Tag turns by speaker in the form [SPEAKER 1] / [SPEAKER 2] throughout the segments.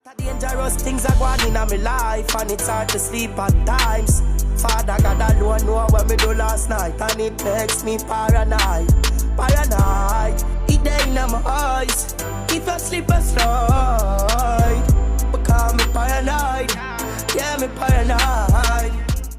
[SPEAKER 1] Dangerous things are going in my life, and it's hard to sleep at times. Father God alone know what me do last night, and it makes me paranoid. It there in my eyes. If I sleep I slide, because me paranoid. Yeah, me paranoid.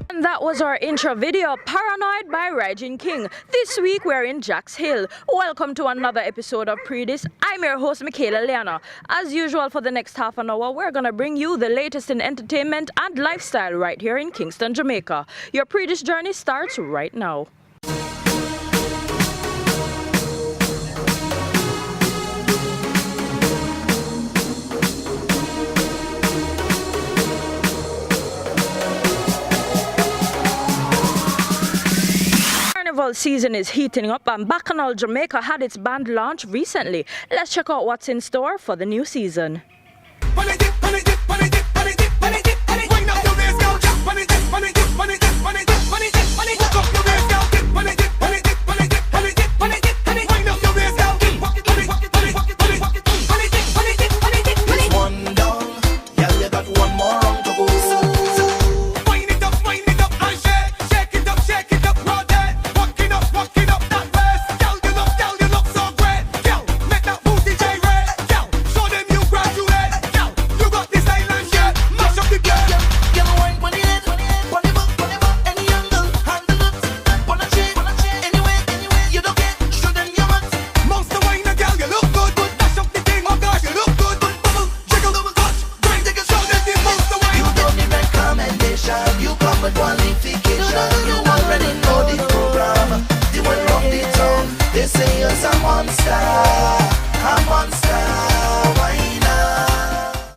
[SPEAKER 2] And that was our intro video, Paranoid by Rygin King. This week we're in Jacks Hill. Welcome to another episode of Pree Dis. I'm your host, Michaela Leeanna. As usual, for the next half an hour, we're going to bring you the latest in entertainment and lifestyle right here in Kingston, Jamaica. Your Pree Dis journey starts right now. Carnival season is heating up, and Bacchanal Jamaica had its band launch recently. Let's check out what's in store for the new season.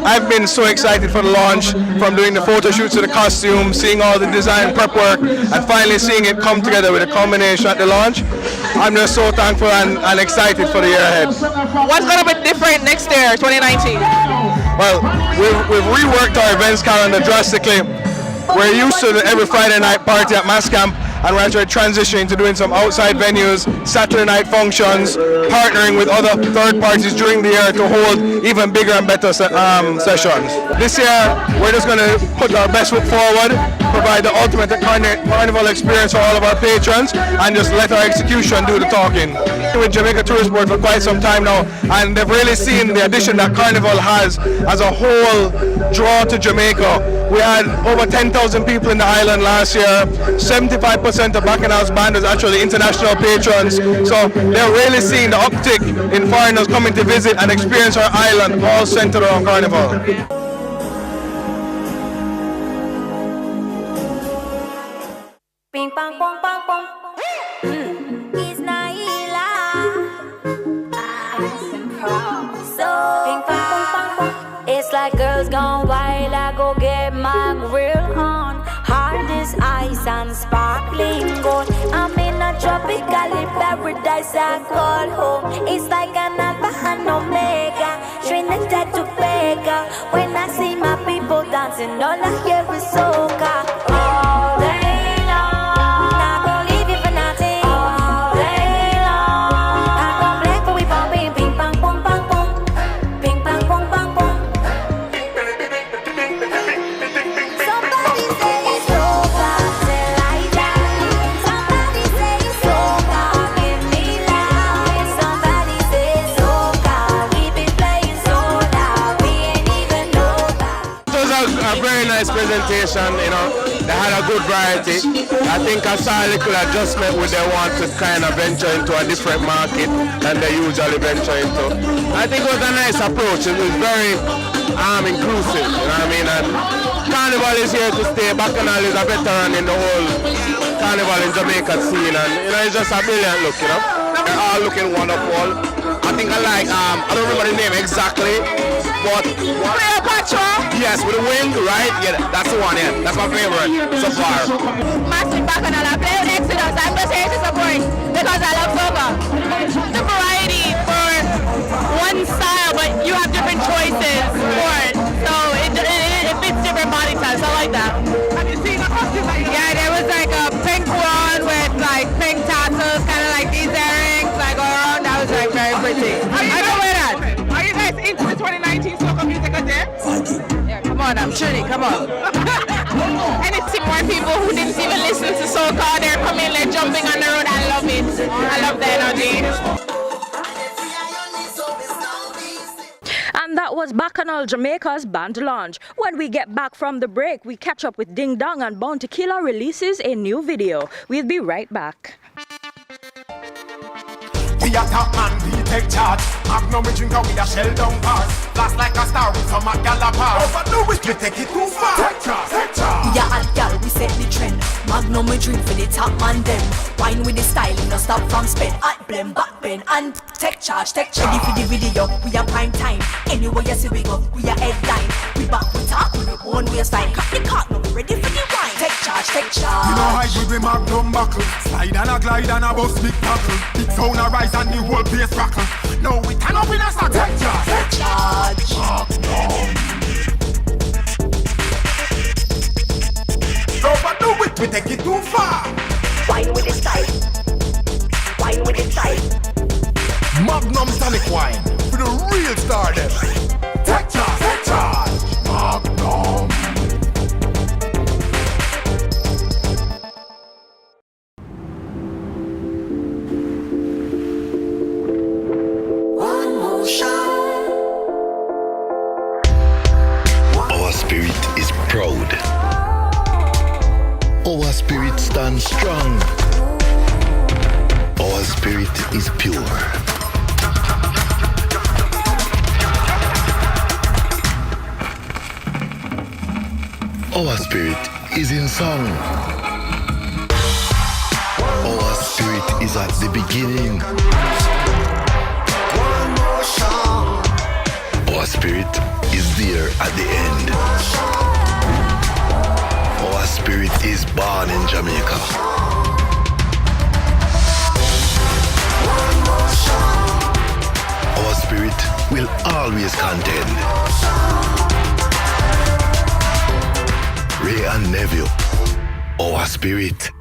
[SPEAKER 3] I've been so excited for the launch, from doing the photo shoots to the costume, seeing all the design prep work, and finally seeing it come together with a combination at the launch. I'm just so thankful and excited for the year ahead.
[SPEAKER 4] What's going to be different next year, 2019?
[SPEAKER 3] Well, we've reworked our events calendar drastically. We're used to the every Friday night party at Mass Camp, and we're actually transitioning to doing some outside venues, Saturday night functions, partnering with other third parties during the year to hold even bigger and better sessions. This year, we're just going to put our best foot forward, provide the ultimate carnival experience for all of our patrons, and just let our execution do the talking. With Jamaica Tourist Board for quite some time now, and they've really seen the addition that Carnival has as a whole draw to Jamaica. We had over 10,000 people in the island last year. 75% of Bacchanal's band is actually international patrons, so they're really seeing the uptick in foreigners coming to visit and experience our island, all centered around Carnival.
[SPEAKER 5] Ping pong pong pong pong. It's Naila. So ping pong pong pong pong. It's like girls gone wild. I go get my grill on. Hard as ice and sparkling gold. I'm in a tropical paradise I call home. It's like an alpha and omega, Trinidad to Vega. When I see my people dancing, all I hear is soca. All day long, not gonna leave you for nothing. All day long, I come black for we bumping. Ping pong pong pong pong. Ping pong pong pong pong. Somebody say it's soca, say like that. Somebody say it's soca, give me life. Somebody say it's soca, we been playing so loud, we ain't even know that.
[SPEAKER 3] It was a very nice presentation, you know. They had a good variety. I think I saw a little adjustment where they want to kind of venture into a different market than they usually venture into. I think it was a nice approach. It was very inclusive, you know what I mean? And Carnival is here to stay. Bacchanal is a veteran in the whole Carnival in Jamaica scene, and you know, it's just a brilliant look, you know. They're all looking wonderful. I think I like, I don't remember the name exactly, but
[SPEAKER 4] Patra?
[SPEAKER 3] yes, with the wind, right? Yeah, that's the one, yeah. That's my favorite so far.
[SPEAKER 4] Massive Bacchanal. I play with Exodus. I'm just here to support because I love soca. The variety for one style, but you have different choices for it. So it fits different body types. I like that. Have you seen the costume? Yeah, there was like a pink one with like pink tassels, kind of like these earrings, like all around. That was like very pretty. I don't wear that. Are you guys into the 2019 soca music again? Yeah, come on, I'm Trini, come on. And it's more people who didn't even listen to soca, they're coming, they're jumping on the road. I love it. I love the energy.
[SPEAKER 2] And that was Bacchanal Jamaica's band launch. When we get back from the break, we catch up with Ding Dong and Bounty Killer releases a new video. We'll be right back.
[SPEAKER 6] We a top man, we take charge. Magnum we drink and we a shell down bars. Blast like a star with some gala bar. Overdo it, we take it too far. Take charge, take charge.
[SPEAKER 7] We a hot gal, we set the trend. Magnum we drink for the top man them. Wine with the style, no stop from spend. Hot blend, back bend, and take charge, take charge. Ready for the video, we a prime time. Anywhere you see we go, we a headline. We back, we talk with the own waistline. Cut the cock, now we ready for the wine. Take charge, take charge.
[SPEAKER 6] You know how good we Magnum buckle. Slide and a glide and a bust big tackle. Big sound a rise and the whole place rockle. Now we turn up in a start. Take charge, take charge. Magnum. Overdo it, we take it too far.
[SPEAKER 7] Wine with the style. Wine with the style.
[SPEAKER 6] Magnum tonic wine for the real star them. Take charge, take charge. Magnum.
[SPEAKER 8] Our spirit is proud. Our spirit stands strong. Our spirit is pure. Our spirit is in song. Our spirit is at the beginning. Our spirit is there at the end. Our spirit is born in Jamaica. Our spirit will always contend. Ray and Neville, our spirit